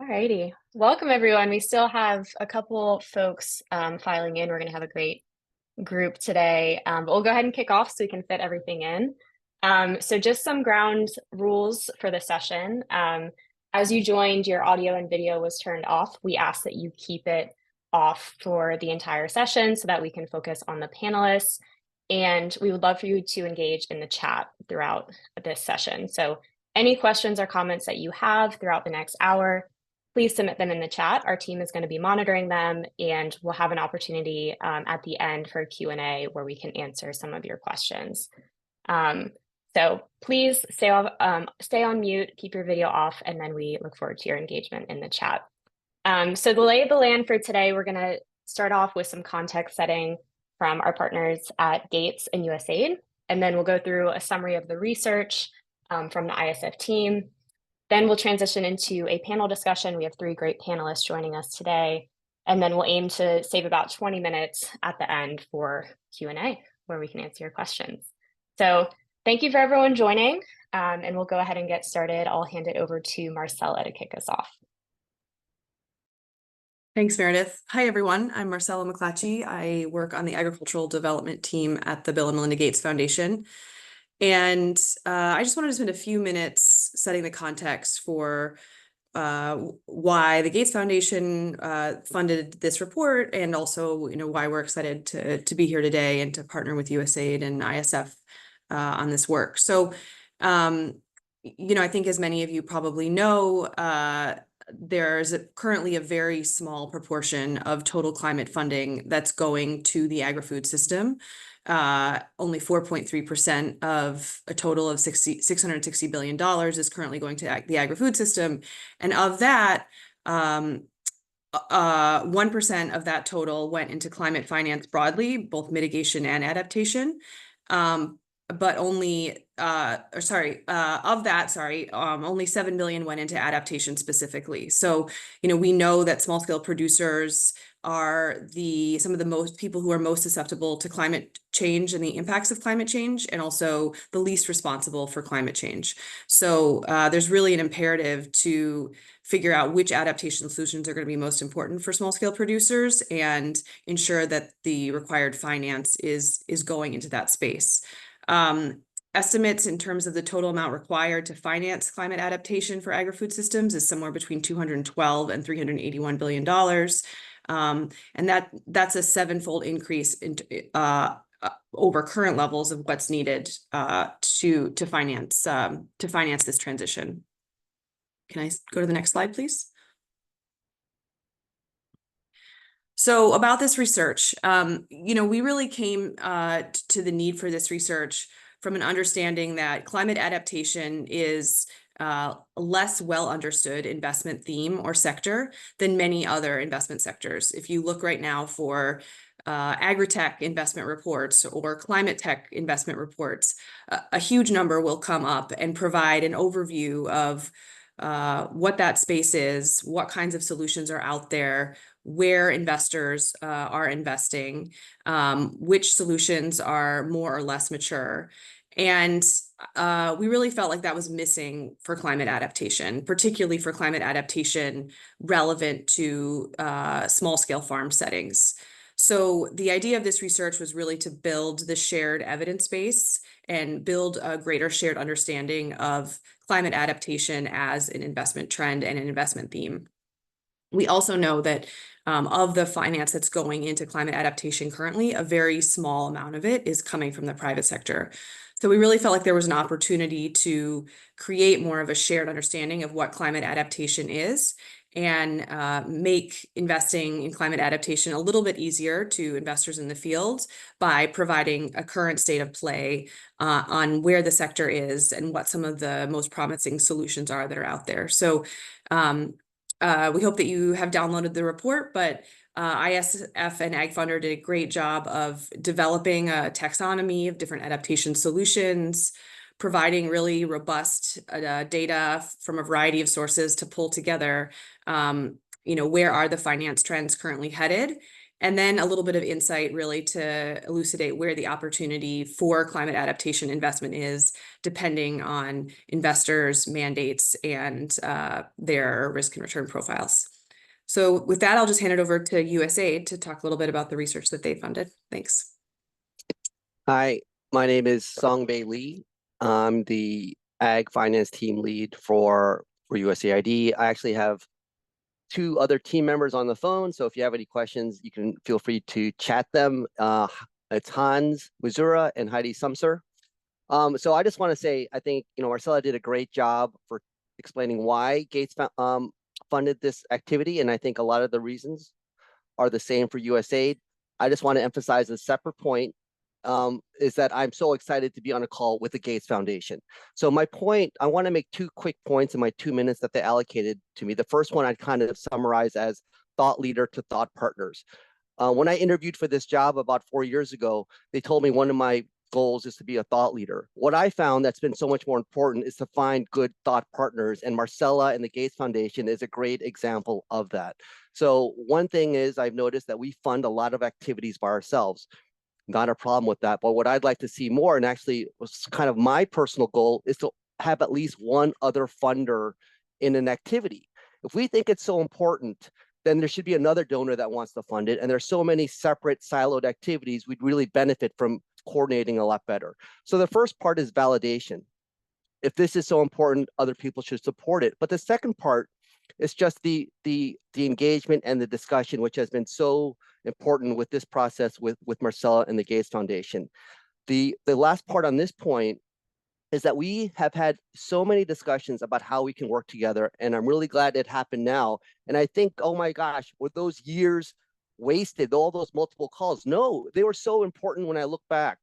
Alrighty. Welcome, everyone. We still have a couple folks filing in. We're going to have a great group today, but we'll go ahead and kick off so we can fit everything in. So just some ground rules for the session. As you joined, your audio and video was turned off. We ask that you keep it off for the entire session so that we can focus on the panelists. And we would love for you to engage in the chat throughout this session. So any questions or comments that you have throughout the next hour, please submit them in the chat. Our team is going to be monitoring them, and we'll have an opportunity at the end for Q&A where we can answer some of your questions. So please stay on mute, keep your video off, and then we look forward to your engagement in the chat. So the lay of the land for today, we're going to start off with some context setting from our partners at Gates and USAID, and then we'll go through a summary of the research from the ISF team. Then we'll transition into a panel discussion. We have 3 great panelists joining us today, and then we'll aim to save about 20 minutes at the end for Q&A, where we can answer your questions. So thank you for everyone joining, and we'll go ahead and get started. I'll hand it over to Marcella to kick us off. Thanks, Meredith. Hi, everyone. I'm Marcella McClatchy. I work on the agricultural development team at the Bill and Melinda Gates Foundation. And I just wanted to spend a few minutes setting the context for why the Gates Foundation funded this report, and also, why we're excited to be here today and to partner with USAID and ISF on this work. So, I think as many of you probably know, there's currently a very small proportion of total climate funding that's going to the agri-food system. Only 4.3% of a total of $660 billion is currently going to the agri-food system. And of that, 1% of that total went into climate finance broadly, both mitigation and adaptation. But only, only 7 billion went into adaptation specifically. So, we know that small scale producers are some of the most people who are most susceptible to climate change and the impacts of climate change, and also the least responsible for climate change. So there's really an imperative to figure out which adaptation solutions are going to be most important for small scale producers and ensure that the required finance is going into that space. Estimates in terms of the total amount required to finance climate adaptation for agri-food systems is somewhere between $212 and $381 billion. And that's a 7-fold increase over current levels of what's needed to finance this transition. Can I go to the next slide, please? So about this research, we really came to the need for this research from an understanding that climate adaptation is a less well understood investment theme or sector than many other investment sectors. If you look right now for agri-tech investment reports or climate tech investment reports, a huge number will come up and provide an overview of what that space is, what kinds of solutions are out there, where investors are investing, which solutions are more or less mature. And we really felt like that was missing for climate adaptation, particularly for climate adaptation relevant to small-scale farm settings. So the idea of this research was really to build the shared evidence base and build a greater shared understanding of climate adaptation as an investment trend and an investment theme. We also know that of the finance that's going into climate adaptation currently, a very small amount of it is coming from the private sector. So we really felt like there was an opportunity to create more of a shared understanding of what climate adaptation is and make investing in climate adaptation a little bit easier to investors in the field by providing a current state of play on where the sector is and what some of the most promising solutions are that are out there. So we hope that you have downloaded the report, but ISF and AgFunder did a great job of developing a taxonomy of different adaptation solutions, providing really robust data from a variety of sources to pull together, where are the finance trends currently headed, and then a little bit of insight really to elucidate where the opportunity for climate adaptation investment is, depending on investors' mandates and their risk and return profiles. So with that, I'll just hand it over to USAID to talk a little bit about the research that they funded. Thanks. Hi, my name is Songbei Lee. I'm the Ag Finance Team Lead for USAID. I actually have two other team members on the phone, so if you have any questions, you can feel free to chat them. It's Hans Wizura and Heidi Sumser. So I just want to say, I think, Marcella did a great job for explaining why Gates funded this activity, and I think a lot of the reasons are the same for USAID. I just want to emphasize a separate point, is that I'm so excited to be on a call with the Gates Foundation. So my point, I want to make two quick points in my 2 minutes that they allocated to me. The first one I'd kind of summarize as thought leader to thought partners. When I interviewed for this job about 4 years ago, they told me one of my goals is to be a thought leader. What I found that's been so much more important is to find good thought partners, and Marcella and the Gates Foundation is a great example of that. So one thing is, I've noticed that we fund a lot of activities by ourselves. Not a problem with that, but what I'd like to see more, and actually was kind of my personal goal, is to have at least one other funder in an activity. If we think it's so important, then there should be another donor that wants to fund it, and there's so many separate siloed activities, we'd really benefit from coordinating a lot better. So the first part is validation. If this is so important, other people should support it. But the second part is just the engagement and the discussion, which has been so important with this process with Marcella and the Gates Foundation. The last part on this point is that we have had so many discussions about how we can work together, and I'm really glad it happened now. And I think, oh my gosh, were those years wasted, all those multiple calls? No, they were so important when I look back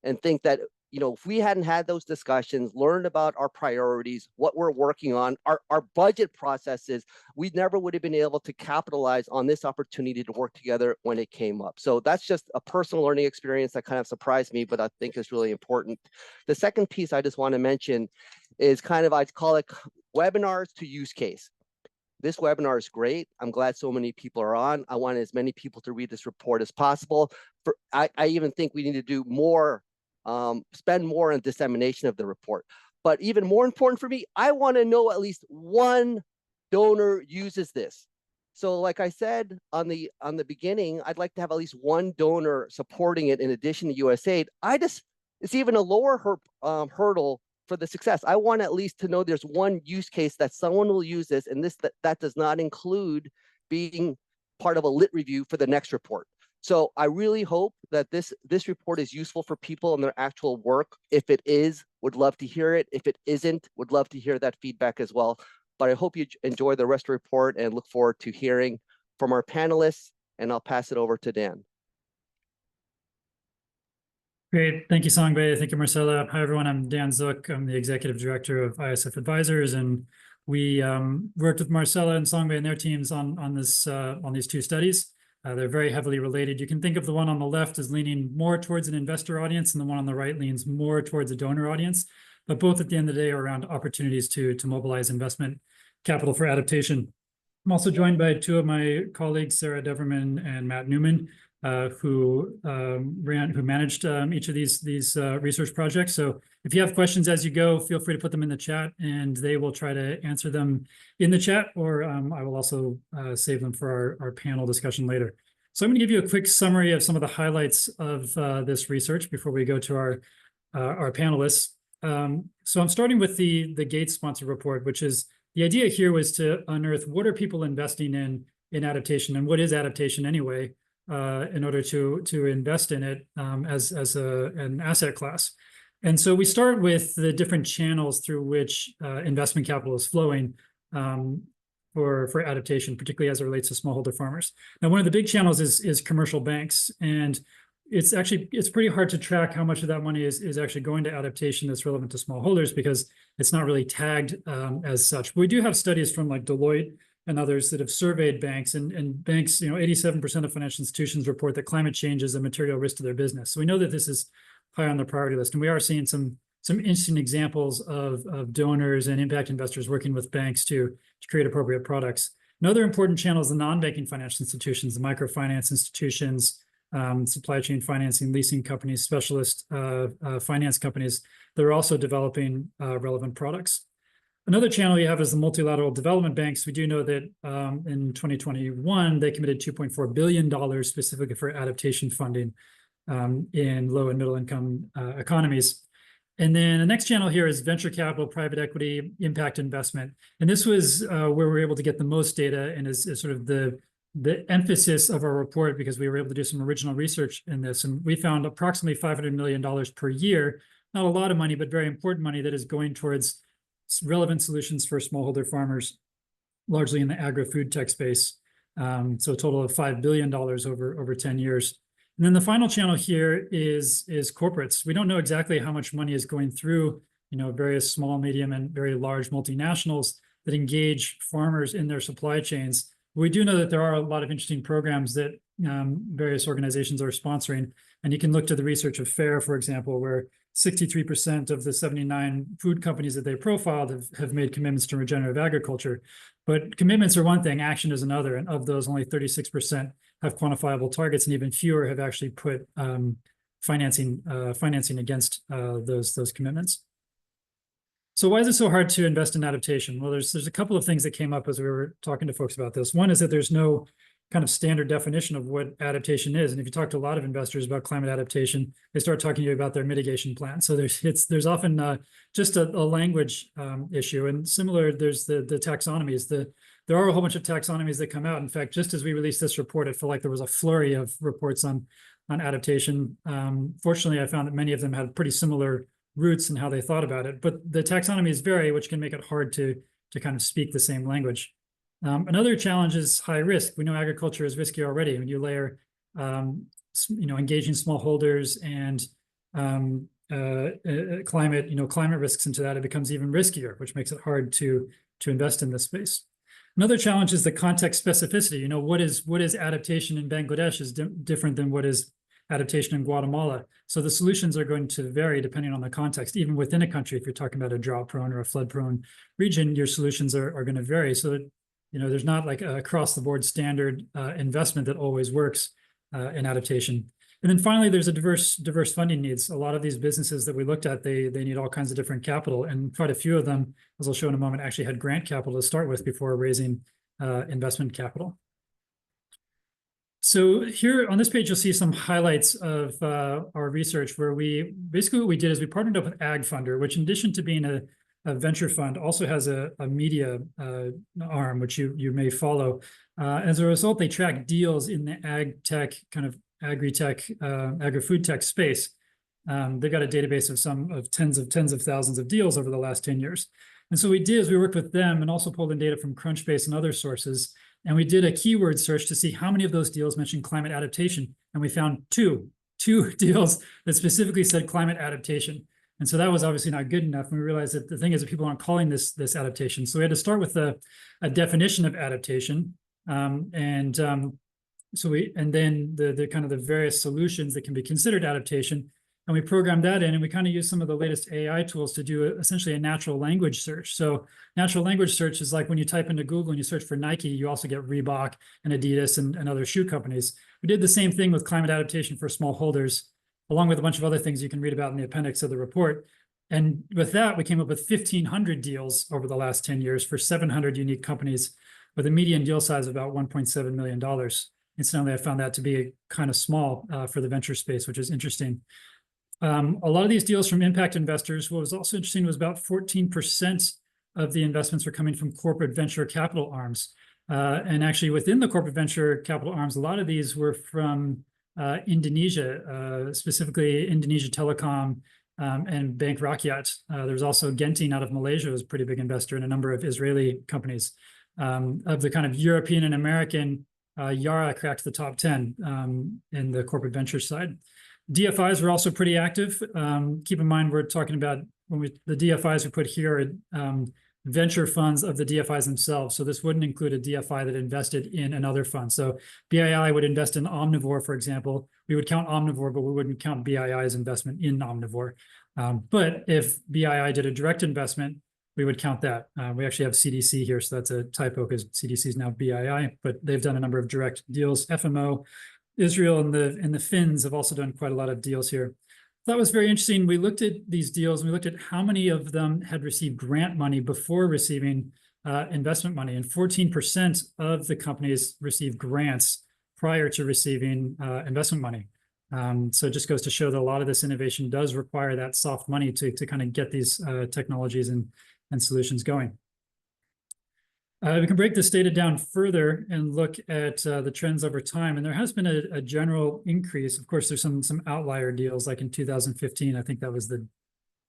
and think that, if we hadn't had those discussions, learned about our priorities, what we're working on, our budget processes, we never would have been able to capitalize on this opportunity to work together when it came up. So that's just a personal learning experience that kind of surprised me, but I think is really important. The second piece I just want to mention is kind of, I'd call it webinars to use case. This webinar is great. I'm glad so many people are on. I want as many people to read this report as possible. I even think we need to do more, spend more on dissemination of the report. But even more important for me, I want to know at least one donor uses this. So like I said on the beginning, I'd like to have at least one donor supporting it in addition to USAID. It's even a lower hurdle for the success. I want at least to know there's one use case that someone will use this, and that does not include being part of a lit review for the next report. So I really hope that this report is useful for people in their actual work. If it is, would love to hear it. If it isn't, would love to hear that feedback as well. But I hope you enjoy the rest of the report and look forward to hearing from our panelists, and I'll pass it over to Dan. Great. Thank you, Songbei. Thank you, Marcella. Hi, everyone. I'm Dan Zook. I'm the Executive Director of ISF Advisors, and we worked with Marcella and Songbei and their teams on these two studies. They're very heavily related. You can think of the one on the left as leaning more towards an investor audience, and the one on the right leans more towards a donor audience. But both at the end of the day are around opportunities to mobilize investment capital for adaptation. I'm also joined by two of my colleagues, Sarah Deverman and Matt Newman, who managed each of these research projects. So if you have questions as you go, feel free to put them in the chat, and they will try to answer them in the chat, or I will also save them for our panel discussion later. So I'm going to give you a quick summary of some of the highlights of this research before we go to our panelists. So I'm starting with the Gates sponsored report, which is the idea here was to unearth what are people investing in adaptation, and what is adaptation anyway, in order to invest in it as an asset class. And so we start with the different channels through which investment capital is flowing for adaptation, particularly as it relates to smallholder farmers. Now, one of the big channels is commercial banks, and it's pretty hard to track how much of that money is actually going to adaptation that's relevant to smallholders, because it's not really tagged as such. But we do have studies from like Deloitte and others that have surveyed banks, and banks, 87% of financial institutions report that climate change is a material risk to their business. So we know that this is high on the priority list, and we are seeing some interesting examples of donors and impact investors working with banks to create appropriate products. Another important channel is the non-banking financial institutions, the microfinance institutions, supply chain financing, leasing companies, specialist finance companies that are also developing relevant products. Another channel you have is the multilateral development banks. We do know that in 2021, they committed $2.4 billion specifically for adaptation funding in low and middle income economies. And then the next channel here is venture capital, private equity, impact investment. And this was where we were able to get the most data and is sort of the emphasis of our report, because we were able to do some original research in this. And we found approximately $500 million per year, not a lot of money, but very important money that is going towards relevant solutions for smallholder farmers, largely in the agri-food tech space. So a total of $5 billion over 10 years. And then the final channel here is corporates. We don't know exactly how much money is going through, various small, medium, and very large multinationals that engage farmers in their supply chains. We do know that there are a lot of interesting programs that various organizations are sponsoring. And you can look to the research of FAIR, for example, where 63% of the 79 food companies that they profiled have made commitments to regenerative agriculture. But commitments are one thing, action is another. And of those, only 36% have quantifiable targets, and even fewer have actually put financing against those commitments. So why is it so hard to invest in adaptation? Well, there's a couple of things that came up as we were talking to folks about this. One is that there's no kind of standard definition of what adaptation is. And if you talk to a lot of investors about climate adaptation, they start talking to you about their mitigation plan. So there's often just a language issue. And similar, there's the taxonomies. There are a whole bunch of taxonomies that come out. In fact, just as we released this report, I feel like there was a flurry of reports on adaptation. Fortunately, I found that many of them had pretty similar roots in how they thought about it. But the taxonomies vary, which can make it hard to kind of speak the same language. Another challenge is high risk. We know agriculture is risky already. When you layer, engaging smallholders and climate risks into that, it becomes even riskier, which makes it hard to invest in this space. Another challenge is the context specificity. What is adaptation in Bangladesh is different than what is adaptation in Guatemala. So the solutions are going to vary depending on the context. Even within a country, if you're talking about a drought-prone or a flood-prone region, your solutions are going to vary. So that, there's not like a across-the-board standard investment that always works in adaptation. And then finally, there's a diverse funding needs. A lot of these businesses that we looked at, they need all kinds of different capital, and quite a few of them, as I'll show in a moment, actually had grant capital to start with before raising investment capital. So here on this page, you'll see some highlights of our research, where what we did is we partnered up with AgFunder, which in addition to being a venture fund, also has a media arm, which you may follow. As a result, they track deals in the ag tech, kind of agri-tech, agri-food tech space. They've got a database of tens of thousands of deals over the last 10 years. And so what we did is we worked with them and also pulled in data from Crunchbase and other sources. And we did a keyword search to see how many of those deals mentioned climate adaptation. And we found two deals that specifically said climate adaptation. And so that was obviously not good enough. And we realized that the thing is that people aren't calling this adaptation. So we had to start with a definition of adaptation. And then the kind of the various solutions that can be considered adaptation. And we programmed that in, and we kind of used some of the latest AI tools to do essentially a natural language search. So natural language search is like when you type into Google and you search for Nike, you also get Reebok and Adidas and other shoe companies. We did the same thing with climate adaptation for smallholders, along with a bunch of other things you can read about in the appendix of the report. And with that, we came up with 1,500 deals over the last 10 years for 700 unique companies with a median deal size of about $1.7 million. Incidentally, I found that to be kind of small for the venture space, which is interesting. A lot of these deals from impact investors. What was also interesting was about 14% of the investments were coming from corporate venture capital arms. And actually within the corporate venture capital arms, a lot of these were from Indonesia, specifically Indonesia Telecom and Bank Rakyat. There's also Genting out of Malaysia was a pretty big investor in a number of Israeli companies. Of the kind of European and American, Yara cracked the top 10 in the corporate venture side. DFIs were also pretty active. Keep in mind, we're talking about the DFIs we put here are venture funds of the DFIs themselves. So this wouldn't include a DFI that invested in another fund. So BII would invest in Omnivore, for example. We would count Omnivore, but we wouldn't count BII's investment in Omnivore. But if BII did a direct investment, we would count that. We actually have CDC here, so that's a typo because CDC is now BII, but they've done a number of direct deals. FMO, Israel, and the Finns have also done quite a lot of deals here. That was very interesting. We looked at these deals and we looked at how many of them had received grant money before receiving investment money, and 14% of the companies received grants prior to receiving investment money. So it just goes to show that a lot of this innovation does require that soft money to kind of get these technologies and solutions going. We can break this data down further and look at the trends over time. And there has been a general increase. Of course, there's some outlier deals, like in 2015, I think that was the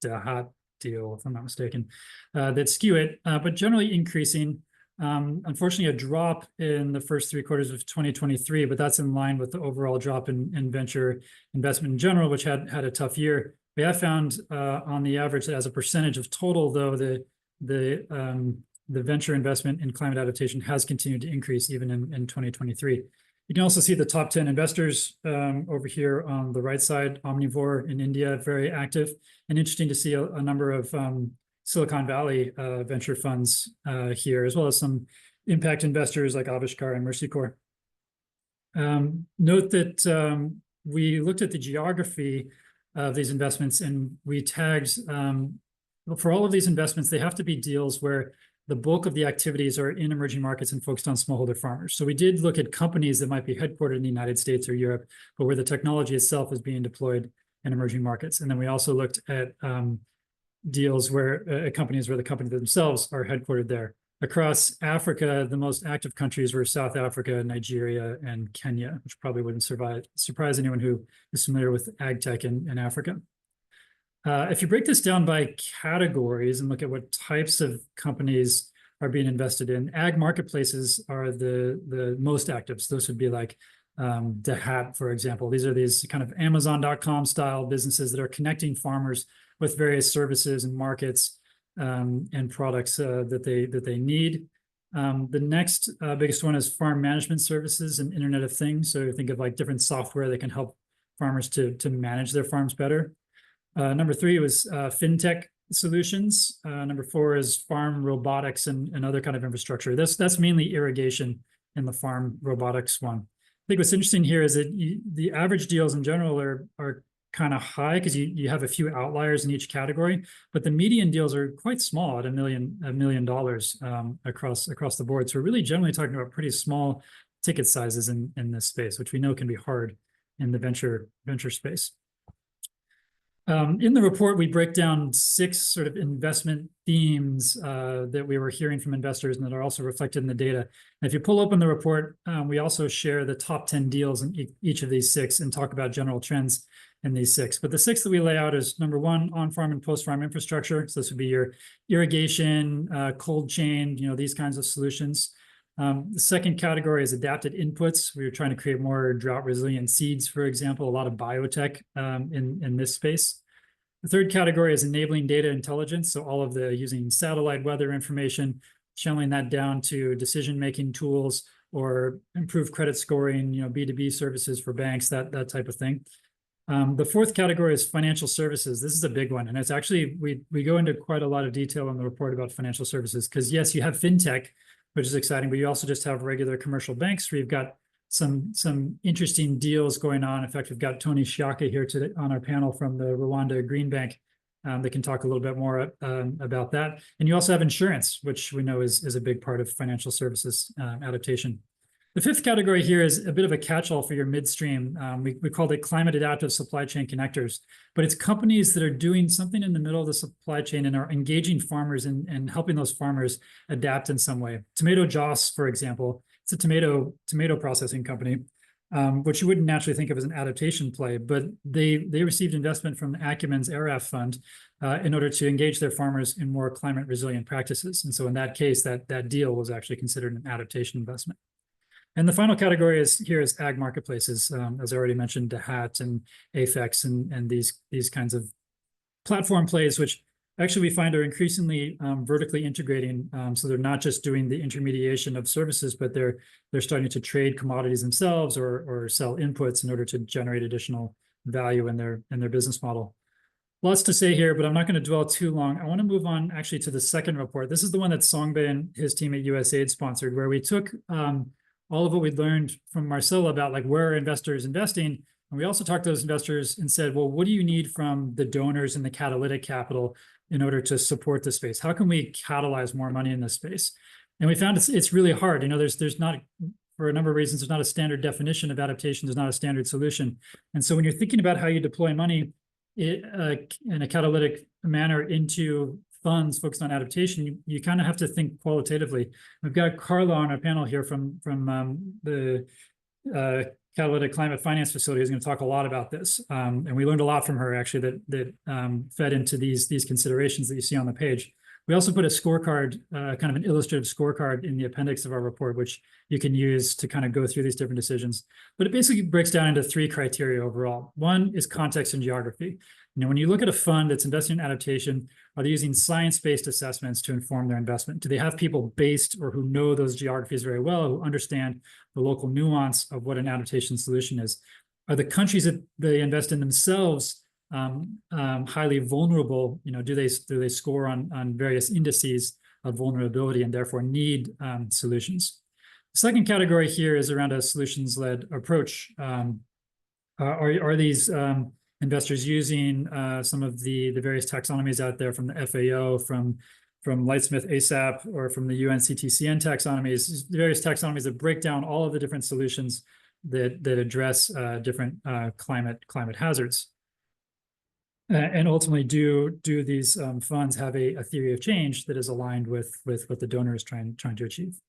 Dahat deal, if I'm not mistaken, that skew it, but generally increasing. Unfortunately, a drop in the first 3 quarters of 2023, but that's in line with the overall drop in venture investment in general, which had a tough year. We have found on the average that as a percentage of total, though, the venture investment in climate adaptation has continued to increase even in 2023. You can also see the top 10 investors over here on the right side. Omnivore in India, very active, and interesting to see a number of Silicon Valley venture funds here, as well as some impact investors like Avishkar and Mercy Corps. Note that we looked at the geography of these investments, and we tagged, for all of these investments, they have to be deals where the bulk of the activities are in emerging markets and focused on smallholder farmers. So we did look at companies that might be headquartered in the United States or Europe, but where the technology itself is being deployed in emerging markets. And then we also looked at deals where companies where the company themselves are headquartered there. Across Africa, the most active countries were South Africa, Nigeria, and Kenya, which probably wouldn't surprise anyone who is familiar with ag tech in Africa. If you break this down by categories and look at what types of companies are being invested in, ag marketplaces are the most active. So those would be like Dahat, for example. These are these kind of Amazon.com style businesses that are connecting farmers with various services and markets and products that they need. The next biggest one is farm management services and Internet of Things. So think of like different software that can help farmers to manage their farms better. Number 3 was fintech solutions. Number 4 is farm robotics and other kind of infrastructure. That's mainly irrigation in the farm robotics one. I think what's interesting here is that the average deals in general are kind of high because you have a few outliers in each category, but the median deals are quite small at $1 million across the board. So we're really generally talking about pretty small ticket sizes in this space, which we know can be hard in the venture space. In the report, we break down 6 sort of investment themes that we were hearing from investors and that are also reflected in the data. And if you pull open the report, we also share the top 10 deals in each of these 6 and talk about general trends in these 6. But the 6 that we lay out is number 1, on-farm and post-farm infrastructure. So this would be your irrigation, cold chain, these kinds of solutions. The second category is adapted inputs. We were trying to create more drought-resilient seeds, for example, a lot of biotech in this space. The third category is enabling data intelligence. So all of the using satellite weather information, channeling that down to decision-making tools or improved credit scoring, B2B services for banks, that type of thing. The fourth category is financial services. This is a big one. And it's actually, we go into quite a lot of detail in the report about financial services because yes, you have fintech, which is exciting, but you also just have regular commercial banks where you've got some interesting deals going on. In fact, we've got Tony Shiaka here today on our panel from the Rwanda Green Bank that can talk a little bit more about that. And you also have insurance, which we know is a big part of financial services adaptation. The fifth category here is a bit of a catch-all for your midstream. We called it climate adaptive supply chain connectors, but it's companies that are doing something in the middle of the supply chain and are engaging farmers and helping those farmers adapt in some way. Tomato Joss, for example, it's a tomato processing company, which you wouldn't naturally think of as an adaptation play, but they received investment from Acumen's ARAF fund in order to engage their farmers in more climate resilient practices. And so in that case, that deal was actually considered an adaptation investment. And the final category is ag marketplaces, as I already mentioned, Dahat and Afex and these kinds of platform plays, which actually we find are increasingly vertically integrating. So they're not just doing the intermediation of services, but they're starting to trade commodities themselves or sell inputs in order to generate additional value in their business model. lots to say here, but I'm not going to dwell too long. I want to move on actually to the second report. This is the one that Songbei and his team at USAID sponsored, where we took all of what we'd learned from Marcella about like where are investors investing. And we also talked to those investors and said, well, what do you need from the donors and the catalytic capital in order to support the space? How can we catalyze more money in this space? And we found it's really hard. You know, there's not, for a number of reasons, there's not a standard definition of adaptation. There's not a standard solution. And so when you're thinking about how you deploy money in a catalytic manner into funds focused on adaptation, you kind of have to think qualitatively. We've got Carla on our panel here from the Catalytic Climate Finance Facility, who's going to talk a lot about this. And we learned a lot from her, actually, that fed into these considerations that you see on the page. We also put a scorecard, kind of an illustrative scorecard in the appendix of our report, which you can use to kind of go through these different decisions. But it basically breaks down into 3 criteria overall. One is context and geography. You know, when you look at a fund that's investing in adaptation, are they using science-based assessments to inform their investment? Do they have people based or who know those geographies very well, who understand the local nuance of what an adaptation solution is? Are the countries that they invest in themselves highly vulnerable? You know, do they score on various indices of vulnerability and therefore need solutions? The second category here is around a solutions-led approach. Are these investors using some of the various taxonomies out there from the FAO, from Lightsmith ASAP, or from the UNCTCN taxonomies, the various taxonomies that break down all of the different solutions that address different climate hazards? And ultimately, do these funds have a theory of change that is aligned with what the donor is trying to achieve?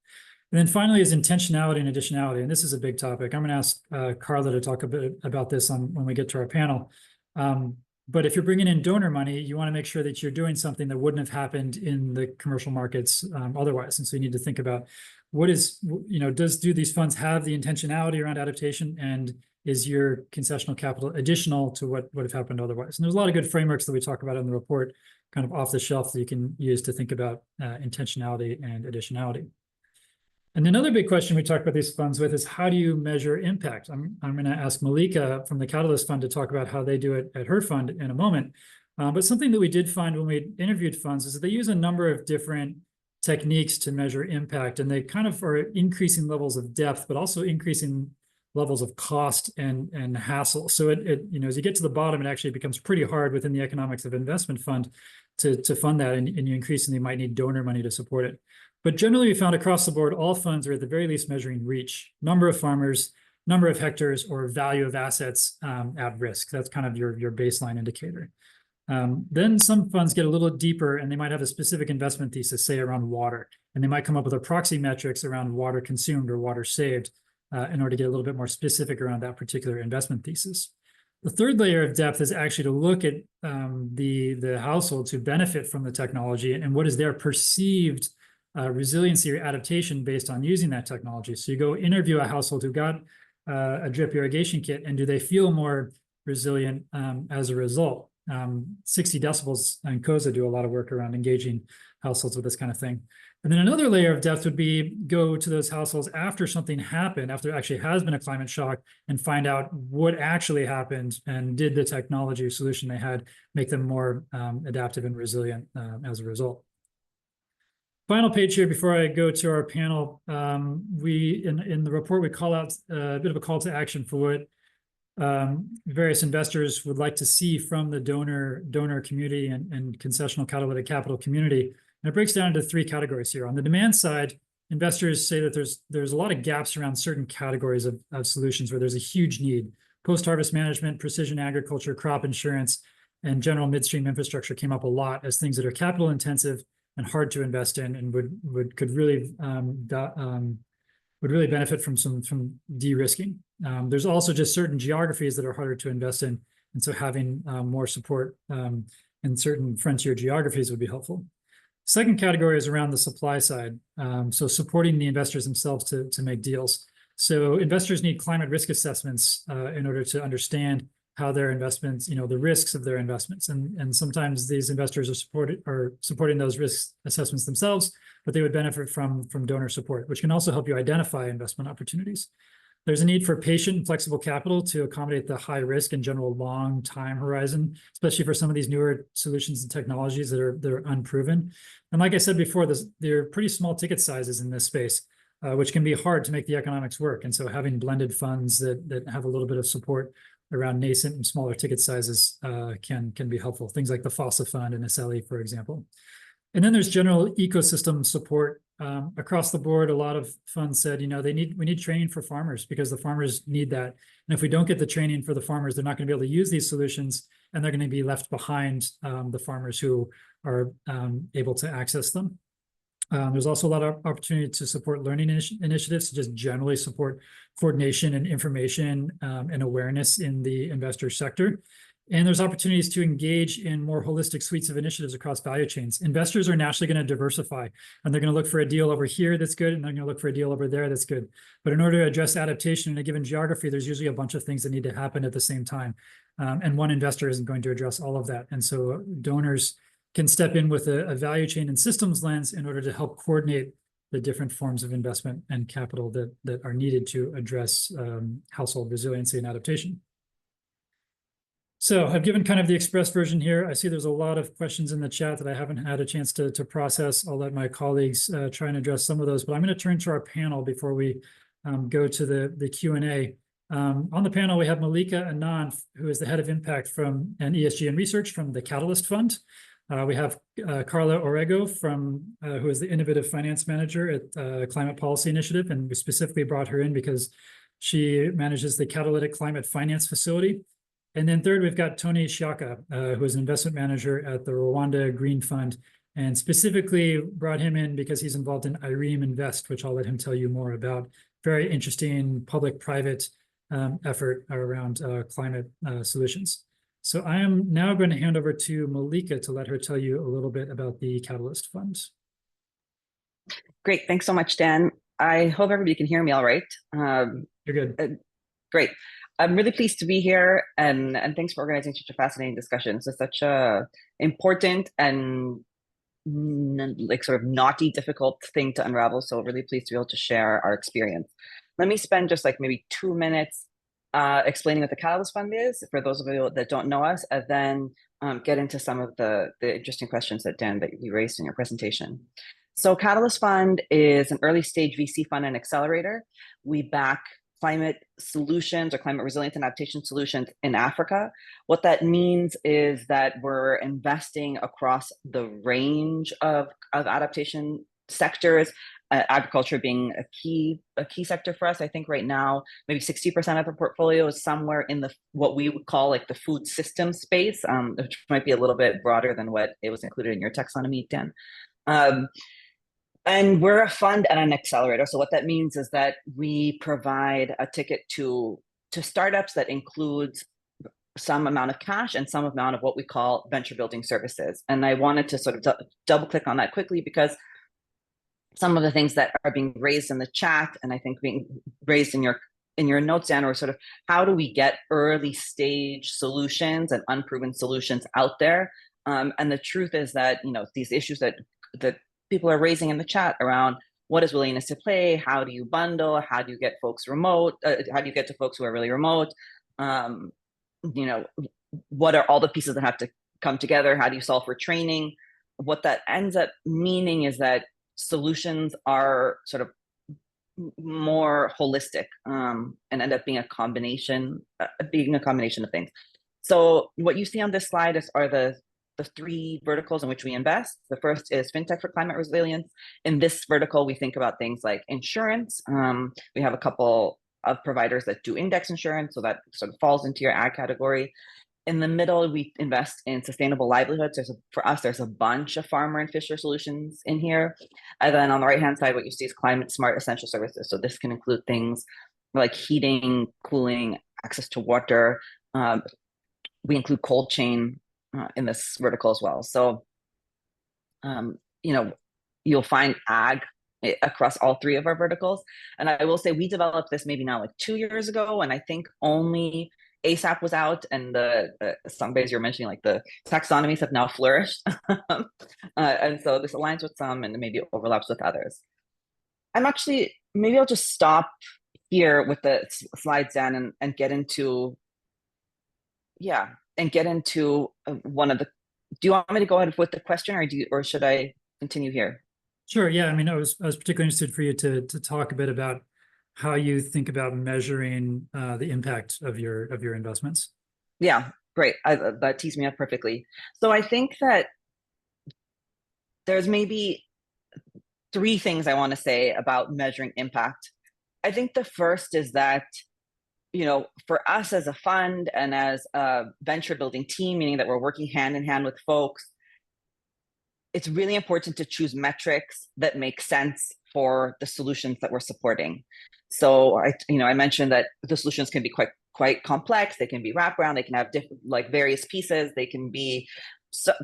And then finally is intentionality and additionality. And this is a big topic. I'm going to ask Carla to talk a bit about this when we get to our panel. But if you're bringing in donor money, you want to make sure that you're doing something that wouldn't have happened in the commercial markets otherwise. And so you need to think about what is, you know, do these funds have the intentionality around adaptation, and is your concessional capital additional to what would have happened otherwise? And there's a lot of good frameworks that we talk about in the report, kind of off the shelf, that you can use to think about intentionality and additionality. And another big question we talk about these funds with is, how do you measure impact? I'm going to ask Malika from the Catalyst Fund to talk about how they do it at her fund in a moment. But something that we did find when we interviewed funds is that they use a number of different techniques to measure impact, and they kind of are increasing levels of depth, but also increasing levels of cost and hassle. So you know, as you get to the bottom, it actually becomes pretty hard within the economics of investment fund to fund that, and you increasingly might need donor money to support it. But generally, we found across the board, all funds are at the very least measuring reach, number of farmers, number of hectares, or value of assets at risk. That's kind of your baseline indicator. Then some funds get a little deeper, and they might have a specific investment thesis, say around water, and they might come up with a proxy metrics around water consumed or water saved in order to get a little bit more specific around that particular investment thesis. The third layer of depth is actually to look at the households who benefit from the technology and what is their perceived resiliency or adaptation based on using that technology. So you go interview a household who got a drip irrigation kit, and do they feel more resilient as a result? 60 Decibels and COSA do a lot of work around engaging households with this kind of thing. And then another layer of depth would be go to those households after something happened, after there actually has been a climate shock, and find out what actually happened, and did the technology or solution they had make them more adaptive and resilient as a result. Final page here before I go to our panel. We in the report, we call out a bit of a call to action for what various investors would like to see from the donor community and concessional catalytic capital community. And it breaks down into 3 categories here. On the demand side, investors say that there's a lot of gaps around certain categories of solutions where there's a huge need. Post-harvest management, precision agriculture, crop insurance, and general midstream infrastructure came up a lot as things that are capital intensive and hard to invest in, and could really benefit from de-risking. There's also just certain geographies that are harder to invest in, and so having more support in certain frontier geographies would be helpful. Second category is around the supply side, so supporting the investors themselves to make deals. So investors need climate risk assessments in order to understand how their investments, you know, the risks of their investments, and sometimes these investors are supporting those risk assessments themselves, but they would benefit from donor support, which can also help you identify investment opportunities. There's a need for patient and flexible capital to accommodate the high risk and general long time horizon, especially for some of these newer solutions and technologies that are unproven. And like I said before, there are pretty small ticket sizes in this space, which can be hard to make the economics work. And so having blended funds that have a little bit of support around nascent and smaller ticket sizes can be helpful. Things like the FOSSA fund and SLE, for example. And then there's general ecosystem support. Across the board, a lot of funds said, we need training for farmers because the farmers need that. And if we don't get the training for the farmers, they're not going to be able to use these solutions, and they're going to be left behind the farmers who are able to access them. There's also a lot of opportunity to support learning initiatives to just generally support coordination and information and awareness in the investor sector. And there's opportunities to engage in more holistic suites of initiatives across value chains. Investors are naturally going to diversify, and they're going to look for a deal over here that's good, and they're going to look for a deal over there that's good. But in order to address adaptation in a given geography, there's usually a bunch of things that need to happen at the same time. And one investor isn't going to address all of that. And so donors can step in with a value chain and systems lens in order to help coordinate the different forms of investment and capital that are needed to address household resiliency and adaptation. So I've given kind of the express version here. I see there's a lot of questions in the chat that I haven't had a chance to process. I'll let my colleagues try and address some of those, but I'm going to turn to our panel before we go to the Q&A. On the panel, we have Malika Anand, who is the head of impact and ESG and research from the Catalyst Fund. We have Carla Orego, who is the innovative finance manager at Climate Policy Initiative, and we specifically brought her in because she manages the Catalytic Climate Finance Facility. And then third, we've got Tony Shiaka, who is an investment manager at the Rwanda Green Fund, and specifically brought him in because he's involved in IREAM Invest, which I'll let him tell you more about. Very interesting public-private effort around climate solutions. So I am now going to hand over to Malika to let her tell you a little bit about the Catalyst Fund. Great, thanks so much, Dan. I hope everybody can hear me all right. You're good. Great. I'm really pleased to be here, and thanks for organizing such a fascinating discussion. It's such a important and like sort of knotty, difficult thing to unravel. So really pleased to be able to share our experience. Let me spend just like maybe 2 minutes explaining what the Catalyst Fund is for those of you that don't know us, and then get into some of the interesting questions that Dan, that you raised in your presentation. So Catalyst Fund is an early stage VC fund and accelerator. We back climate solutions or climate resilience and adaptation solutions in Africa. What that means is that we're investing across the range of adaptation sectors, agriculture being a key sector for us. I think right now, maybe 60% of the portfolio is somewhere in what we would call like the food system space, which might be a little bit broader than what it was included in your taxonomy, Dan. And we're a fund and an accelerator. So what that means is that we provide a ticket to startups that includes some amount of cash and some amount of what we call venture building services. And I wanted to sort of double click on that quickly because some of the things that are being raised in the chat, and I think being raised in your notes, Dan, are sort of how do we get early stage solutions and unproven solutions out there? And the truth is that, these issues that people are raising in the chat around what is willingness to play, how do you bundle, how do you get folks remote, how do you get to folks who are really remote, what are all the pieces that have to come together, how do you solve for training? What that ends up meaning is that solutions are sort of more holistic and end up being a combination of things. So what you see on this slide are the 3 verticals in which we invest. The first is fintech for climate resilience. In this vertical, we think about things like insurance. We have a couple of providers that do index insurance, so that sort of falls into your ag category. In the middle, we invest in sustainable livelihoods. For us, there's a bunch of farmer and fisher solutions in here. And then on the right-hand side, what you see is climate smart essential services. So this can include things like heating, cooling, access to water. We include cold chain in this vertical as well. So, you'll find ag across all 3 of our verticals. And I will say we developed this maybe now like 2 years ago, and I think only ASAP was out, and the Songbei, as you're mentioning, like the taxonomies have now flourished. And so this aligns with some and maybe overlaps with others. Maybe I'll just stop here with the slides, Dan, and get into, one of the, do you want me to go ahead with the question, or should I continue here? Sure. Yeah. I mean, I was particularly interested for you to talk a bit about how you think about measuring the impact of your investments. Yeah, great. That tees me up perfectly. So I think that there's maybe 3 things I want to say about measuring impact. I think the first is that, for us as a fund and as a venture building team, meaning that we're working hand in hand with folks, it's really important to choose metrics that make sense for the solutions that we're supporting. So I mentioned that the solutions can be quite complex. They can be wraparound. They can have different, various pieces. They can be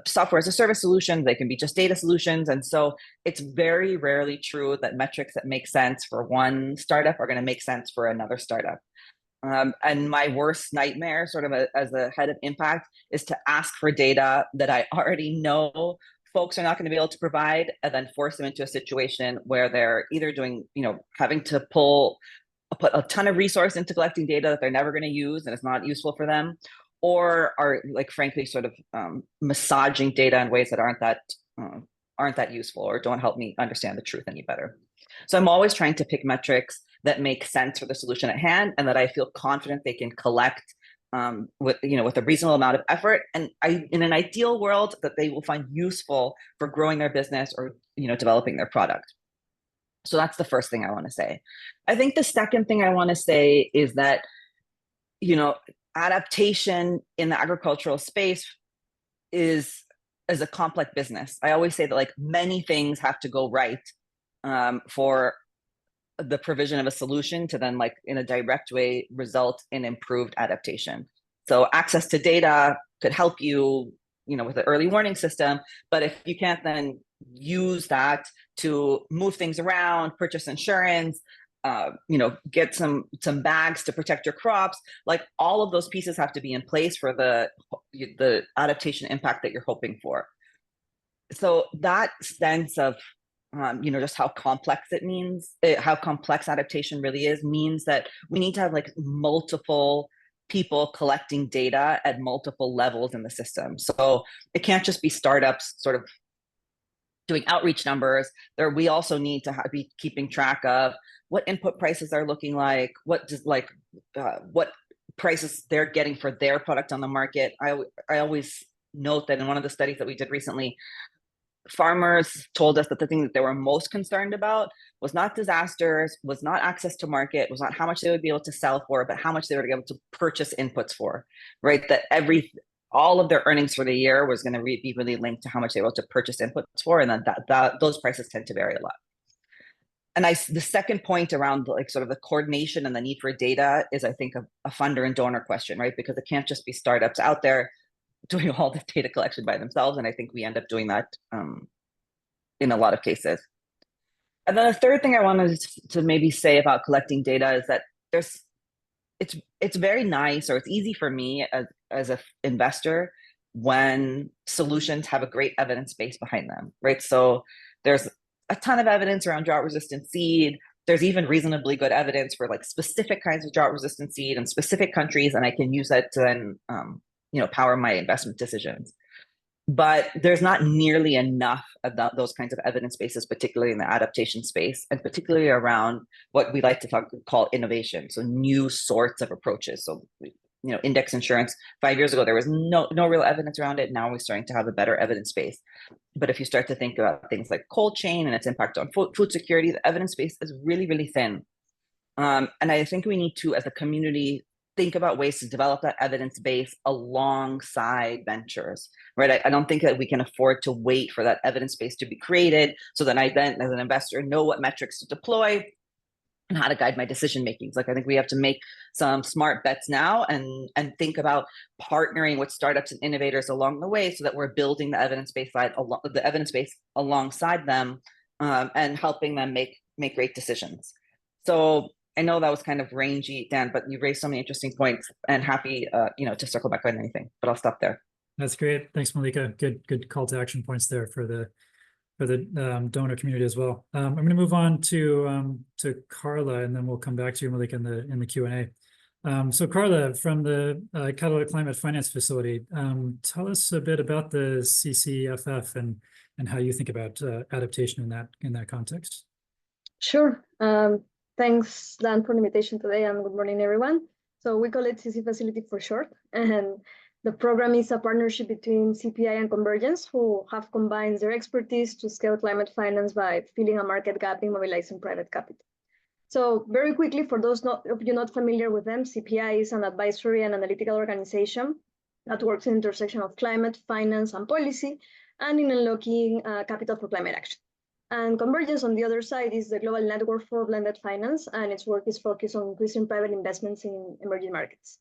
software as a service solutions. They can be just data solutions. And so it's very rarely true that metrics that make sense for one startup are going to make sense for another startup. And my worst nightmare, sort of as a head of impact, is to ask for data that I already know folks are not going to be able to provide, and then force them into a situation where they're either doing, having to put a ton of resource into collecting data that they're never going to use and it's not useful for them, or are frankly sort of massaging data in ways that aren't that useful or don't help me understand the truth any better. So I'm always trying to pick metrics that make sense for the solution at hand and that I feel confident they can collect with a reasonable amount of effort, and in an ideal world that they will find useful for growing their business or developing their product. So that's the first thing I want to say. I think the second thing I want to say is that adaptation in the agricultural space is a complex business. I always say that many things have to go right for the provision of a solution to then in a direct way result in improved adaptation. So access to data could help you, with an early warning system, but if you can't then use that to move things around, purchase insurance, get some bags to protect your crops, all of those pieces have to be in place for the adaptation impact that you're hoping for. So that sense of just how complex how complex adaptation really is, means that we need to have multiple people collecting data at multiple levels in the system. So it can't just be startups sort of doing outreach numbers. We also need to be keeping track of what input prices are looking like, what prices they're getting for their product on the market. I always note that in one of the studies that we did recently, farmers told us that the thing that they were most concerned about was not disasters, was not access to market, was not how much they would be able to sell for, but how much they would be able to purchase inputs for, right? That all of their earnings for the year was going to be really linked to how much they were able to purchase inputs for, and then those prices tend to vary a lot. And the second point around sort of the coordination and the need for data is, I think, a funder and donor question, right? Because it can't just be startups out there doing all the data collection by themselves. And I think we end up doing that in a lot of cases. And then the third thing I wanted to maybe say about collecting data is that it's very nice, or it's easy for me as an investor when solutions have a great evidence base behind them, right? So there's a ton of evidence around drought-resistant seed. There's even reasonably good evidence for specific kinds of drought-resistant seed in specific countries, and I can use that to then power my investment decisions. But there's not nearly enough of those kinds of evidence bases, particularly in the adaptation space, and particularly around what we like to call innovation. So new sorts of approaches. So, index insurance, 5 years ago, there was no real evidence around it. Now we're starting to have a better evidence base. But if you start to think about things like cold chain and its impact on food security, the evidence base is really, really thin. And I think we need to, as a community, think about ways to develop that evidence base alongside ventures, right? I don't think that we can afford to wait for that evidence base to be created so that I then, as an investor, know what metrics to deploy and how to guide my decision makings. I think we have to make some smart bets now and think about partnering with startups and innovators along the way so that we're building the evidence base alongside them and helping them make great decisions. So I know that was kind of rangy, Dan, but you raised so many interesting points, and happy, to circle back on anything, but I'll stop there. That's great. Thanks, Malika. Good call to action points there for the the donor community as well. I'm going to move on to Carla, and then we'll come back to you, Malik, in the Q&A. So Carla, from the Catalyzing Climate Finance Facility, tell us a bit about the CCFF and how you think about adaptation in that context. Sure. Thanks, Dan, for the invitation today, and good morning, everyone. So we call it CC Facility for short, and the program is a partnership between CPI and Convergence, who have combined their expertise to scale climate finance by filling a market gap in mobilizing private capital. So very quickly, for those of you not familiar with them, CPI is an advisory and analytical organization that works in the intersection of climate, finance, and policy, and in unlocking capital for climate action. And Convergence, on the other side, is the global network for blended finance, and its work is focused on increasing private investments in emerging markets.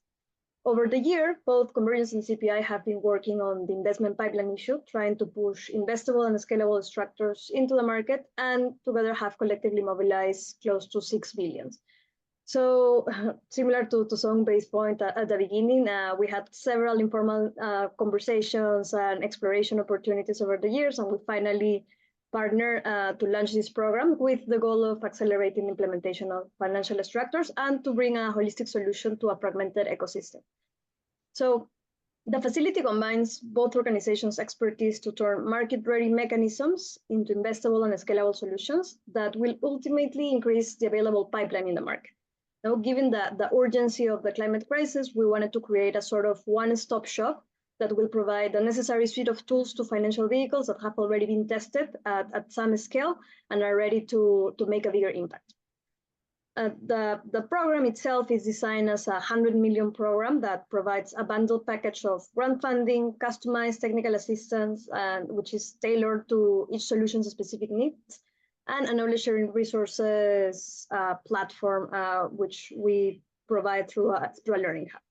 Over the year, both Convergence and CPI have been working on the investment pipeline issue, trying to push investable and scalable structures into the market, and together have collectively mobilized close to 6 billion. So similar to Songbay's point at the beginning, we had several informal conversations and exploration opportunities over the years, and we finally partner to launch this program with the goal of accelerating implementation of financial structures and to bring a holistic solution to a fragmented ecosystem. So the facility combines both organizations' expertise to turn market-ready mechanisms into investable and scalable solutions that will ultimately increase the available pipeline in the market. Now, given the urgency of the climate crisis, we wanted to create a sort of one-stop shop that will provide the necessary suite of tools to financial vehicles that have already been tested at some scale and are ready to make a bigger impact. The program itself is designed as a 100 million program that provides a bundled package of grant funding, customized technical assistance, which is tailored to each solution's specific needs, and a knowledge sharing resources platform, which we provide through a learning hub.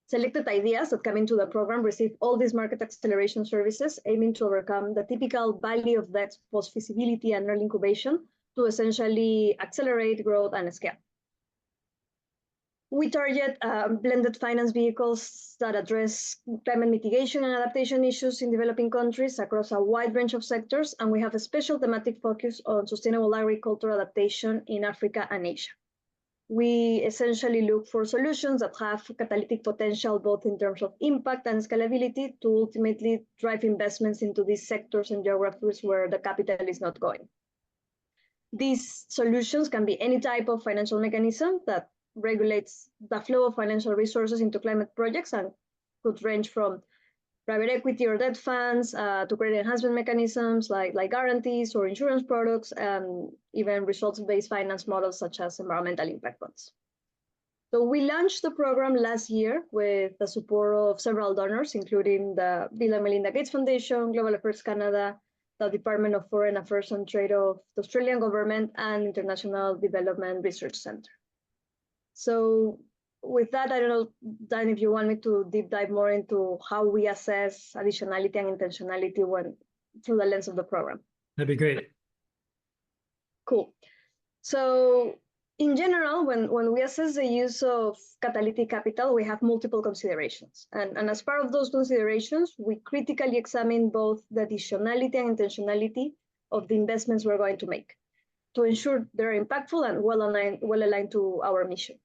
Selected ideas that come into the program receive all these market acceleration services, aiming to overcome the typical valley of debt post-feasibility and early incubation to essentially accelerate growth and scale. We target blended finance vehicles that address climate mitigation and adaptation issues in developing countries across a wide range of sectors, and we have a special thematic focus on sustainable agricultural adaptation in Africa and Asia. We essentially look for solutions that have catalytic potential, both in terms of impact and scalability, to ultimately drive investments into these sectors and geographies where the capital is not going. These solutions can be any type of financial mechanism that regulates the flow of financial resources into climate projects, and could range from private equity or debt funds to credit enhancement mechanisms like guarantees or insurance products, and even results-based finance models such as environmental impact bonds. So we launched the program last year with the support of several donors, including the Bill and Melinda Gates Foundation, Global Affairs Canada, the Department of Foreign Affairs and Trade of the Australian government, and International Development Research Center. So with that, I don't know, Dan, if you want me to deep dive more into how we assess additionality and intentionality through the lens of the program. That'd be great. Cool. So in general, when we assess the use of catalytic capital, we have multiple considerations. And as part of those considerations, we critically examine both the additionality and intentionality of the investments we're going to make to ensure they're impactful and well aligned to our mission.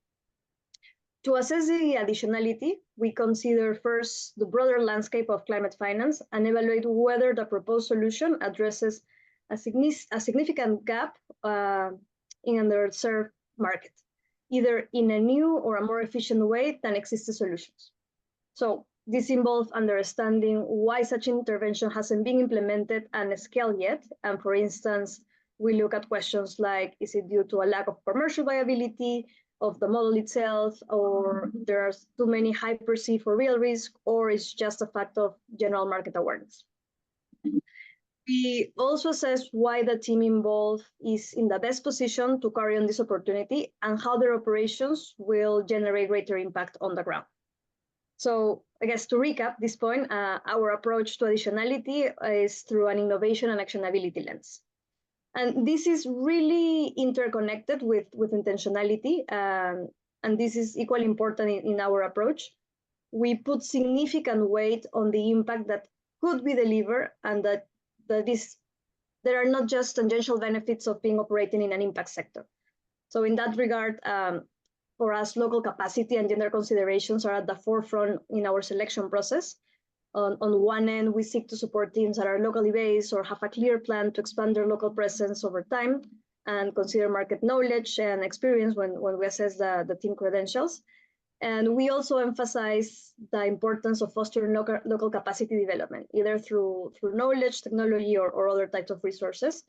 To assess the additionality, we consider first the broader landscape of climate finance and evaluate whether the proposed solution addresses a significant gap in underserved market, either in a new or a more efficient way than existing solutions. So this involves understanding why such intervention hasn't been implemented and scaled yet. And for instance, we look at questions like, is it due to a lack of commercial viability of the model itself, or there are too many high perceived or real risk, or it's just a fact of general market awareness. We also assess why the team involved is in the best position to carry on this opportunity and how their operations will generate greater impact on the ground. So I guess to recap this point, our approach to additionality is through an innovation and actionability lens. And this is really interconnected with intentionality, and this is equally important in our approach. We put significant weight on the impact that could be delivered and that is there are not just tangential benefits of being operating in an impact sector. So in that regard, for us, local capacity and gender considerations are at the forefront in our selection process. On one end, we seek to support teams that are locally based or have a clear plan to expand their local presence over time and consider market knowledge and experience when we assess the team credentials. And we also emphasize the importance of fostering local capacity development, either through knowledge, technology, or other types of resources.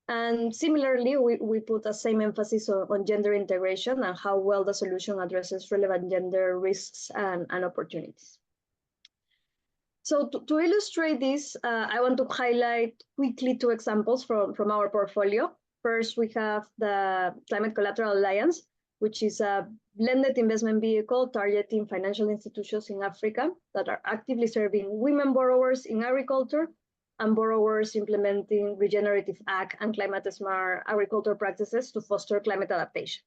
And similarly, we put the same emphasis on gender integration and how well the solution addresses relevant gender risks and opportunities. So to illustrate this, I want to highlight quickly two examples from our portfolio. First, we have the Climate Collateral Alliance, which is a blended investment vehicle targeting financial institutions in Africa that are actively serving women borrowers in agriculture and borrowers implementing regenerative ag and climate-smart agriculture practices to foster climate adaptation.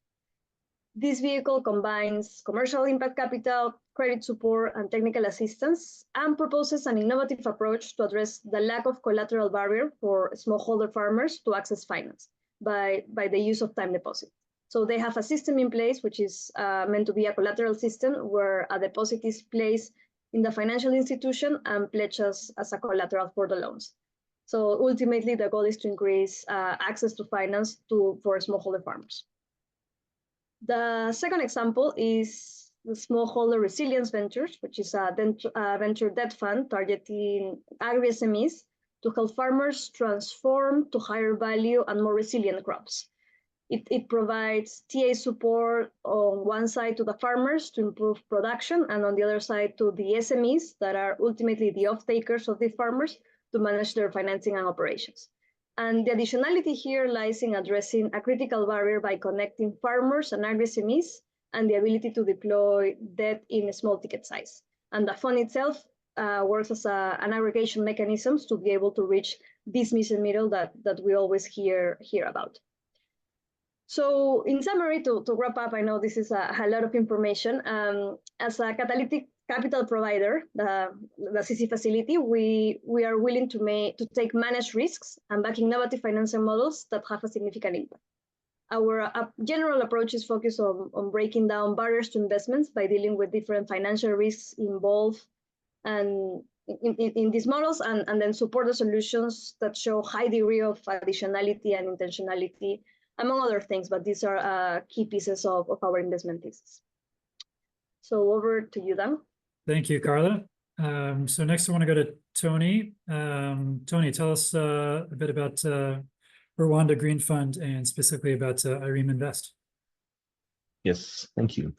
This vehicle combines commercial impact capital, credit support, and technical assistance, and proposes an innovative approach to address the lack of collateral barrier for smallholder farmers to access finance by the use of time deposit. So they have a system in place, which is meant to be a collateral system where a deposit is placed in the financial institution and pledges as a collateral for the loans. So ultimately, the goal is to increase access to finance for smallholder farmers. The second example is the Smallholder Resilience Ventures, which is a venture debt fund targeting agri-SMEs to help farmers transform to higher value and more resilient crops. It provides TA support on one side to the farmers to improve production, and on the other side to the SMEs that are ultimately the off-takers of the farmers to manage their financing and operations. And the additionality here lies in addressing a critical barrier by connecting farmers and agri-SMEs and the ability to deploy debt in a small ticket size. And the fund itself works as an aggregation mechanism to be able to reach this missing middle that we always hear about. So in summary, to wrap up, I know this is a lot of information. As a catalytic capital provider, the CC facility, we are willing to take managed risks and back innovative financial models that have a significant impact. Our general approach is focused on breaking down barriers to investments by dealing with different financial risks involved and in these models, and then support the solutions that show high degree of additionality and intentionality, among other things, but these are key pieces of our investment thesis. So over to you, Dan. Thank you, Carla. So next I want to go to Tony. Tony, tell us a bit about Rwanda Green Fund and specifically about IREM Invest. Yes, thank you.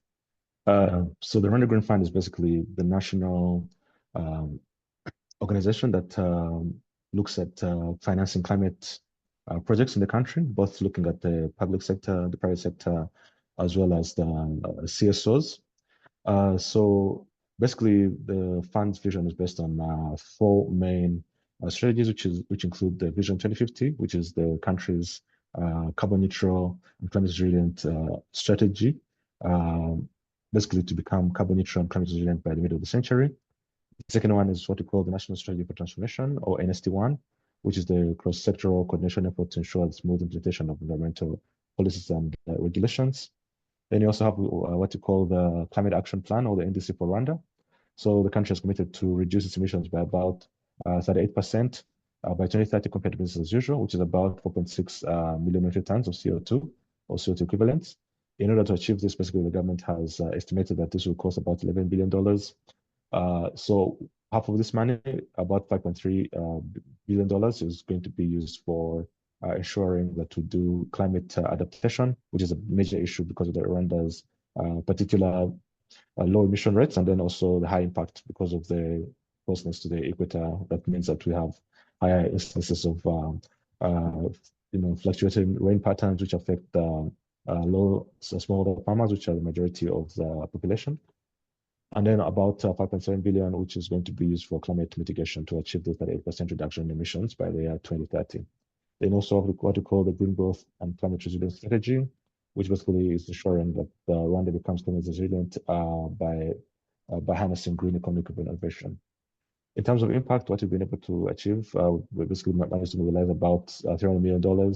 So the Rwanda Green Fund is basically the national organization that looks at financing climate projects in the country, both looking at the public sector, the private sector, as well as the CSOs. So basically, the fund's vision is based on 4 main strategies, which include the Vision 2050, which is the country's carbon neutral and climate resilient strategy, basically to become carbon neutral and climate resilient by the middle of the century. The second one is what we call the National Strategy for Transformation, or NST1, which is the cross-sectoral coordination effort to ensure the smooth implementation of environmental policies and regulations. Then you also have what you call the Climate Action Plan, or the NDC for Rwanda. So the country has committed to reduce its emissions by about 38% by 2030 compared to business as usual, which is about 4.6 million metric tons of CO2 or CO2 equivalents. In order to achieve this, basically the government has estimated that this will cost about $11 billion. So half of this money, about $5.3 billion, is going to be used for ensuring that we do climate adaptation, which is a major issue because of the Rwanda's particular low emission rates, and then also the high impact because of the closeness to the equator. That means that we have higher instances of fluctuating rain patterns, which affect smallholder farmers, which are the majority of the population. And then about 5.7 billion, which is going to be used for climate mitigation to achieve the 38% reduction in emissions by the year 2030. Then also what we call the Green Growth and Climate Resilience Strategy, which basically is ensuring that Rwanda becomes climate resilient by harnessing green economic innovation. In terms of impact, what we've been able to achieve, we basically managed to mobilize about $300 million.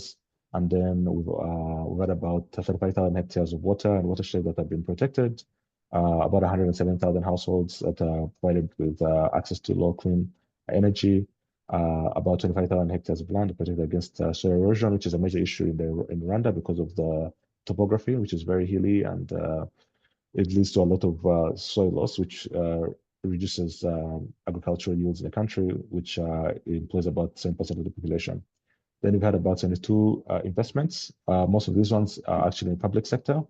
And then we've had about 35,000 hectares of water and watershed that have been protected, about 107,000 households that are provided with access to low clean energy, about 25,000 hectares of land protected against soil erosion, which is a major issue in Rwanda because of the topography, which is very hilly, and it leads to a lot of soil loss, which reduces agricultural yields in the country, which employs about 7% of the population. Then we've had about 72 investments. Most of these ones are actually in the public sector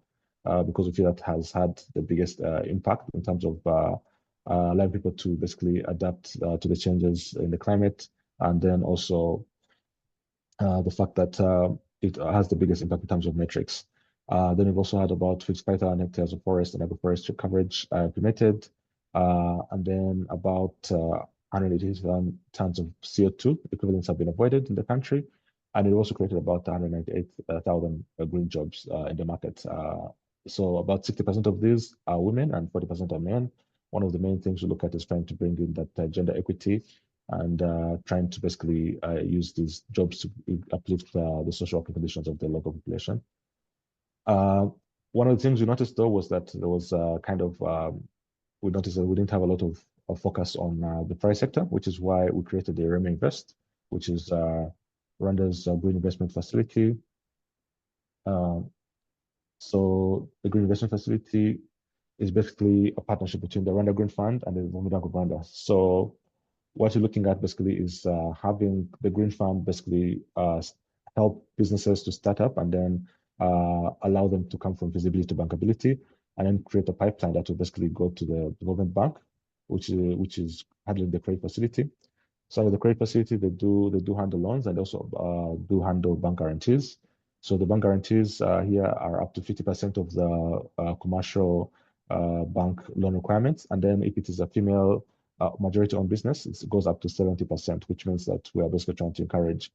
because we feel that has had the biggest impact in terms of allowing people to basically adapt to the changes in the climate, and then also the fact that it has the biggest impact in terms of metrics. Then we've also had about 55,000 hectares of forest and agroforestry coverage implemented, and then about 180,000 tons of CO2 equivalents have been avoided in the country. And it also created about 198,000 green jobs in the market. So about 60% of these are women and 40% are men. One of the main things we look at is trying to bring in that gender equity and trying to basically use these jobs to uplift the social conditions of the local population. One of the things we noticed though was that there was we noticed that we didn't have a lot of focus on the private sector, which is why we created the Rema Invest, which is Rwanda's green investment facility. So the green investment facility is basically a partnership between the Rwanda Green Fund and the Government of Rwanda. So what you're looking at basically is having the Green Fund basically help businesses to start up and then allow them to come from feasibility to bankability, and then create a pipeline that will basically go to the development bank, which is handling the credit facility. So with the credit facility, they do handle loans and also do handle bank guarantees. So the bank guarantees here are up to 50% of the commercial bank loan requirements. And then if it is a female majority-owned business, it goes up to 70%, which means that we are basically trying to encourage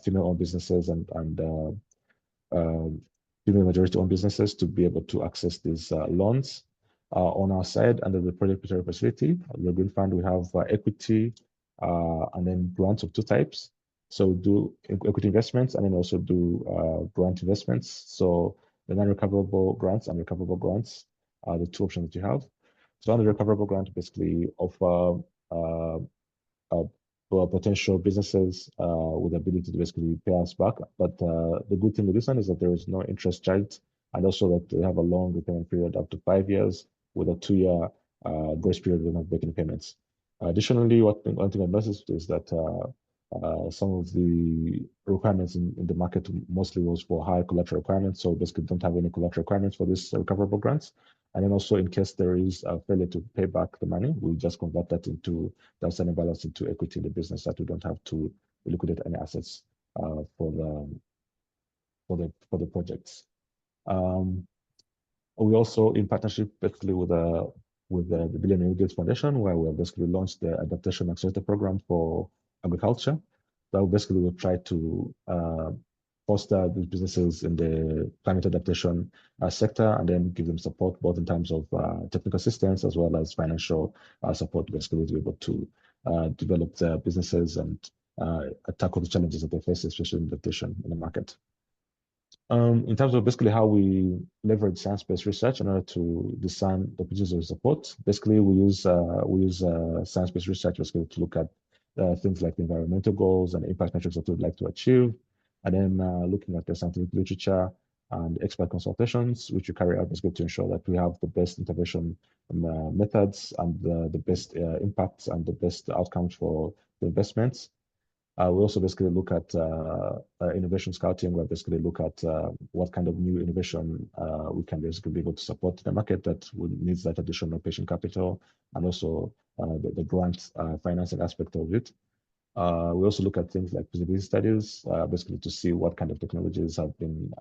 female-owned businesses and female majority-owned businesses to be able to access these loans. On our side, under the project facility, the Green Fund, we have equity, and then grants of two types. So we do equity investments and then also do grant investments. So the non-recoverable grants and recoverable grants are the two options that you have. So on the recoverable grant, basically offer for potential businesses with the ability to basically pay us back. But the good thing with this one is that there is no interest charged, and also that they have a long repayment period up to 5 years with a 2-year grace period with not making payments. Additionally, one thing I noticed is that some of the requirements in the market mostly was for high collateral requirements. So basically don't have any collateral requirements for this recoverable grants. And then also in case there is a failure to pay back the money, we just convert that into the outstanding balance into equity in the business, that we don't have to liquidate any assets for the projects. We also, in partnership basically with the Bill and Melinda Gates Foundation, where we have basically launched the Adaptation Accelerator Program for agriculture. That basically will try to foster these businesses in the climate adaptation sector, and then give them support both in terms of technical assistance as well as financial support, basically to be able to develop their businesses and tackle the challenges that they face, especially in adaptation in the market. In terms of basically how we leverage science-based research in order to design the opportunities of support, basically we use science-based research basically to look at things like the environmental goals and impact metrics that we'd like to achieve, and then looking at the scientific literature and expert consultations, which we carry out basically to ensure that we have the best intervention methods and the best impacts and the best outcomes for the investments. We also basically look at innovation scouting, where basically look at what kind of new innovation we can basically be able to support the market that needs that additional patient capital, and also the grant financing aspect of it. We also look at things like feasibility studies, basically to see what kind of technologies have been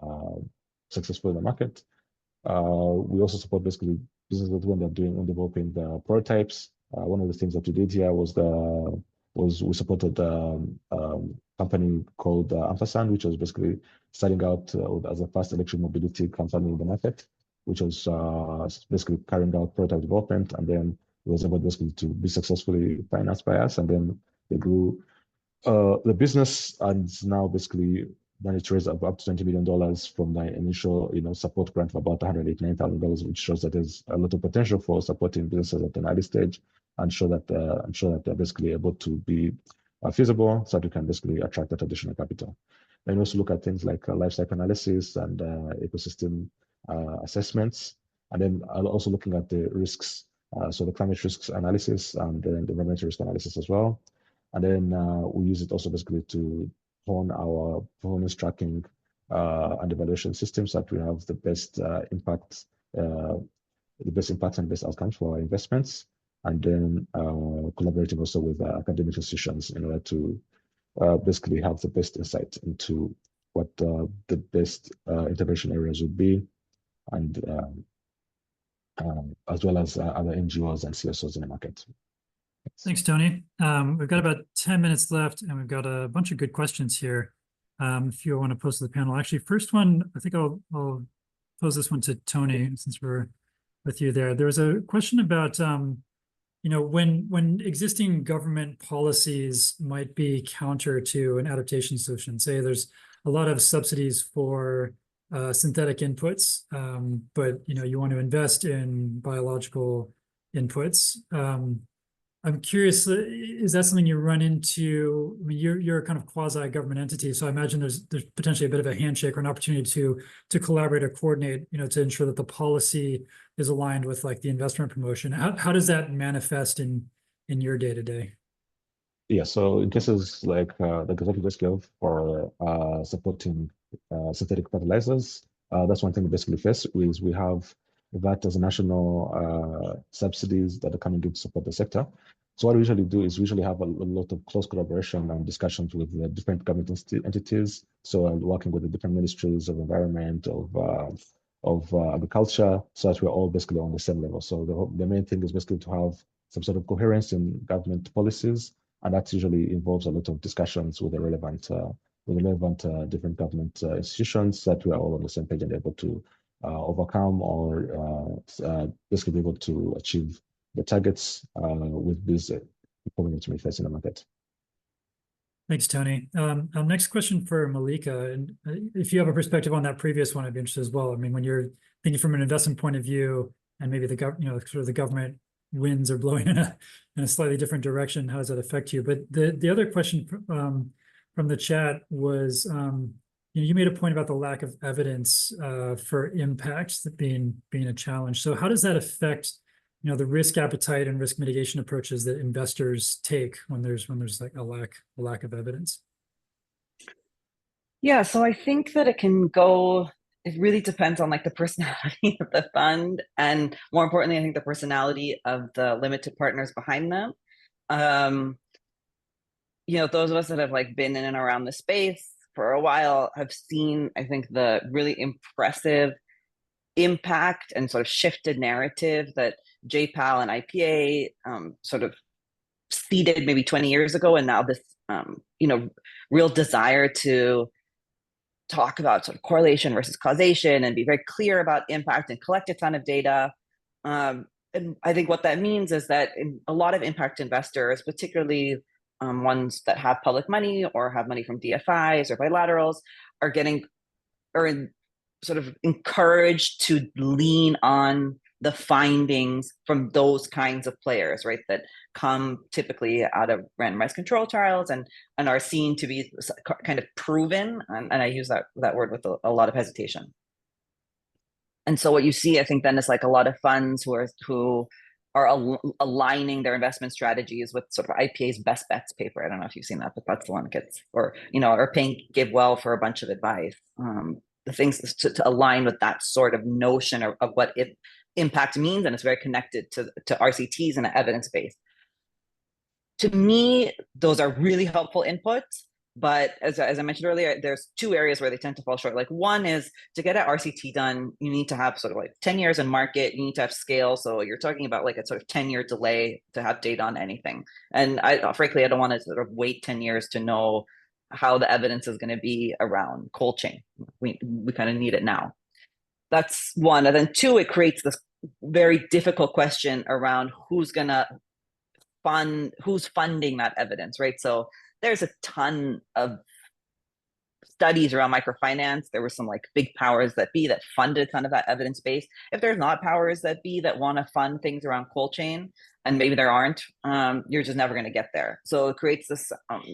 successful in the market. We also support basically businesses when they're developing the prototypes. One of the things that we did here was we supported a company called Ampersand, which was basically starting out as a fast electric mobility company in the market, which was basically carrying out prototype development and then was able basically to be successfully financed by us, and then they grew the business, and now basically managed to raise up to $20 million from the initial, support grant of about $189,000, which shows that there's a lot of potential for supporting businesses at an early stage, and show that they're basically able to be feasible, so that we can basically attract that additional capital. And also look at things like life cycle analysis and ecosystem assessments, and then also looking at the risks, so the climate risks analysis and then the environmental risk analysis as well. And then we use it also basically to hone our performance tracking and evaluation systems, so that we have the best impact, and best outcomes for our investments. And then collaborating also with academic institutions in order to basically have the best insight into what the best intervention areas would be, and as well as other NGOs and CSOs in the market. Thanks, Tony. We've got about 10 minutes left, and we've got a bunch of good questions here. If you want to post to the panel. Actually, first one, I think I'll pose this one to Tony, since we're with you there. There was a question about, when existing government policies might be counter to an adaptation solution. Say there's a lot of subsidies for synthetic inputs, but you want to invest in biological inputs. I'm curious, is that something you run into? I mean, you're a kind of quasi-government entity, so I imagine there's potentially a bit of a handshake or an opportunity to collaborate or coordinate, to ensure that the policy is aligned with like the investment promotion. How does that manifest in your day-to-day? Yeah, so in cases like the executive scale for supporting synthetic fertilizers, that's one thing we basically face, is we have that as a national subsidies that are coming in to support the sector. So what we usually do is we usually have a lot of close collaboration and discussions with the different government entities. So working with the different ministries of environment, of agriculture, so that we're all basically on the same level. So the main thing is basically to have some sort of coherence in government policies, and that usually involves a lot of discussions with the relevant different government institutions, so that we are all on the same page and able to overcome or basically be able to achieve the targets with these problems we face in the market. Thanks, Tony. Next question for Malika, and if you have a perspective on that previous one, I'd be interested as well. I mean, when you're thinking from an investment point of view, and maybe the sort of the government winds are blowing in a slightly different direction, how does that affect you? But the other question from the chat was, you made a point about the lack of evidence for impacts that being a challenge. So how does that affect the risk appetite and risk mitigation approaches that investors take when there's like a lack of evidence? Yeah, so I think that it really depends on like the personality of the fund, and more importantly, I think the personality of the limited partners behind them. Those of us that have like been in and around the space for a while have seen, I think, the really impressive impact and sort of shifted narrative that JPAL and IPA sort of seeded maybe 20 years ago, and now this real desire to talk about sort of correlation versus causation and be very clear about impact and collect a ton of data. And I think what that means is that a lot of impact investors, particularly ones that have public money or have money from DFIs or bilaterals, are sort of encouraged to lean on the findings from those kinds of players, right? That come typically out of randomized control trials and are seen to be kind of proven. And I use that word with a lot of hesitation. And so what you see, I think, then is like a lot of funds who are aligning their investment strategies with sort of IPA's best bets paper. I don't know if you've seen that, but that's the one that gets, or paying GiveWell for a bunch of advice. The things to align with that sort of notion of what impact means, and it's very connected to RCTs and evidence base. To me, those are really helpful inputs, but as I mentioned earlier, there's two areas where they tend to fall short. Like, one is to get an RCT done, you need to have sort of like 10 years in market, you need to have scale. So you're talking about like a sort of 10-year delay to have data on anything. And frankly, I don't want to sort of wait 10 years to know how the evidence is going to be around cold chain. We kind of need it now. That's one. And then two, it creates this very difficult question around who's funding that evidence, right? So there's a ton of studies around microfinance. There were some like big powers that be that funded kind of that evidence base. If there's not powers that be that want to fund things around cold chain, and maybe there aren't, you're just never going to get there. So it creates this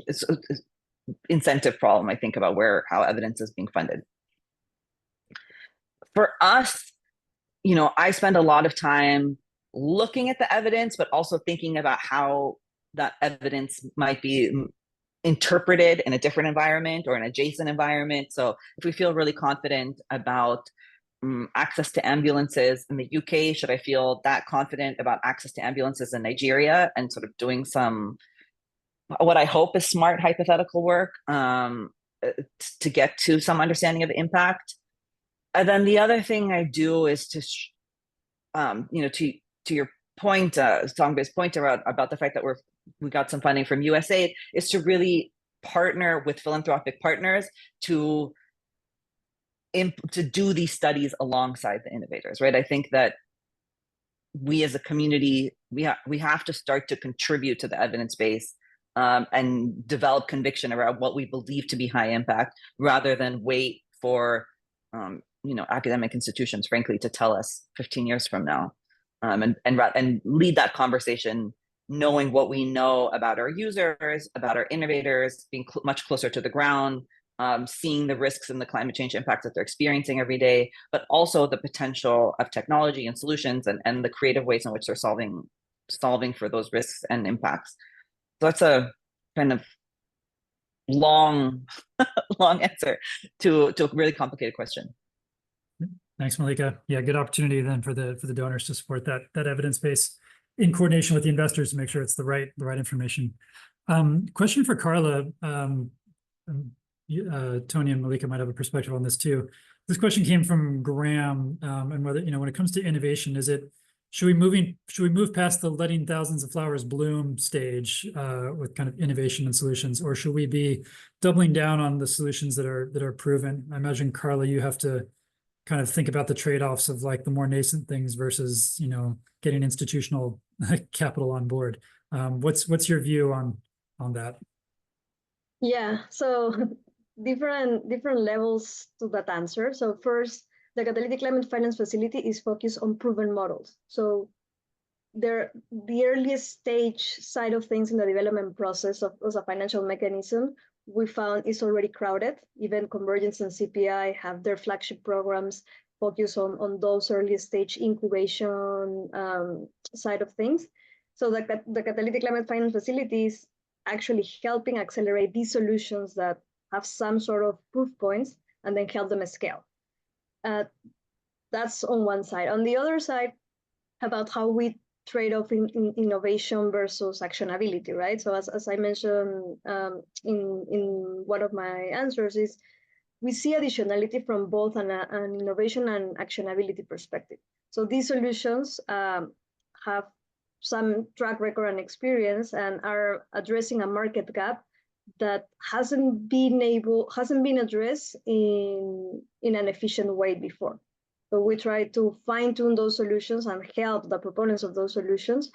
it's incentive problem, I think, about how evidence is being funded. For us, you know, I spend a lot of time looking at the evidence, but also thinking about how that evidence might be interpreted in a different environment or an adjacent environment. So if we feel really confident about access to ambulances in the UK, should I feel that confident about access to ambulances in Nigeria, and sort of doing some, what I hope is smart hypothetical work to get to some understanding of impact. And then the other thing I do is to, you know, to your point, Songbay's point about the fact that we got some funding from USAID, is to really partner with philanthropic partners to do these studies alongside the innovators, right? I think that we as a community, we have to start to contribute to the evidence base and develop conviction around what we believe to be high impact, rather than wait for you know, academic institutions, frankly, to tell us 15 years from now, and lead that conversation, knowing what we know about our users, about our innovators, being much closer to the ground, seeing the risks and the climate change impacts that they're experiencing every day, but also the potential of technology and solutions, and the creative ways in which they're solving for those risks and impacts. So that's a kind of long answer to a really complicated question. Thanks, Malika. Yeah, good opportunity then for the donors to support that evidence base in coordination with the investors to make sure it's the right information. Question for Carla. Tony and Malika might have a perspective on this too. This question came from Graham, and whether, you know, when it comes to innovation, should we move past the letting thousands of flowers bloom stage with kind of innovation and solutions, or should we be doubling down on the solutions that are proven? I imagine, Carla, you have to kind of think about the trade-offs of like the more nascent things versus, you know, getting institutional capital on board. What's your view on that? Yeah, so different levels to that answer. So first, the Catalytic Climate Finance Facility is focused on proven models. So the earliest stage side of things in the development process as a financial mechanism, we found is already crowded. Even Convergence and CPI have their flagship programs focused on those early stage incubation side of things. So the Catalytic Climate Finance Facility is actually helping accelerate these solutions that have some sort of proof points and then help them scale. That's on one side. On the other side, about how we trade off in innovation versus actionability, right? So as I mentioned in one of my answers, is we see additionality from both an innovation and actionability perspective. So these solutions have some track record and experience and are addressing a market gap that hasn't been addressed in an efficient way before. So we try to fine-tune those solutions and help the proponents of those solutions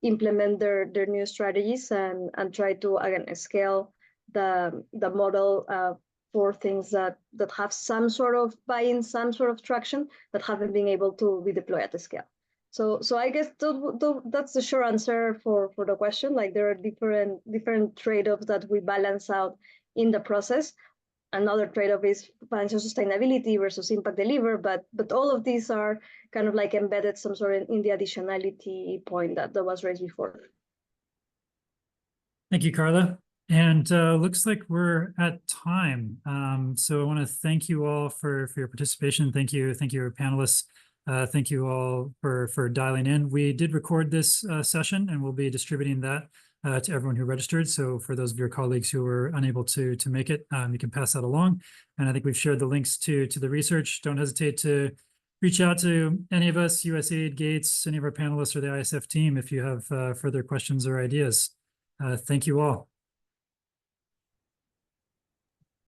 implement their new strategies and try to, again, scale the model for things that have some sort of buy-in, some sort of traction that haven't been able to be deployed at the scale. So I guess that's the short answer for the question. Like, there are different trade-offs that we balance out in the process. Another trade-off is financial sustainability versus impact delivered, but all of these are kind of like embedded some sort in the additionality point that was raised before. Thank you, Carla. And looks like we're at time. So I want to thank you all for your participation. Thank you, our panelists. Thank you all for dialing in. We did record this session, and we'll be distributing that to everyone who registered. So for those of your colleagues who were unable to make it, you can pass that along. And I think we've shared the links to the research. Don't hesitate to reach out to any of us, USAID, Gates, any of our panelists, or the ISF team if you have further questions or ideas. Thank you all.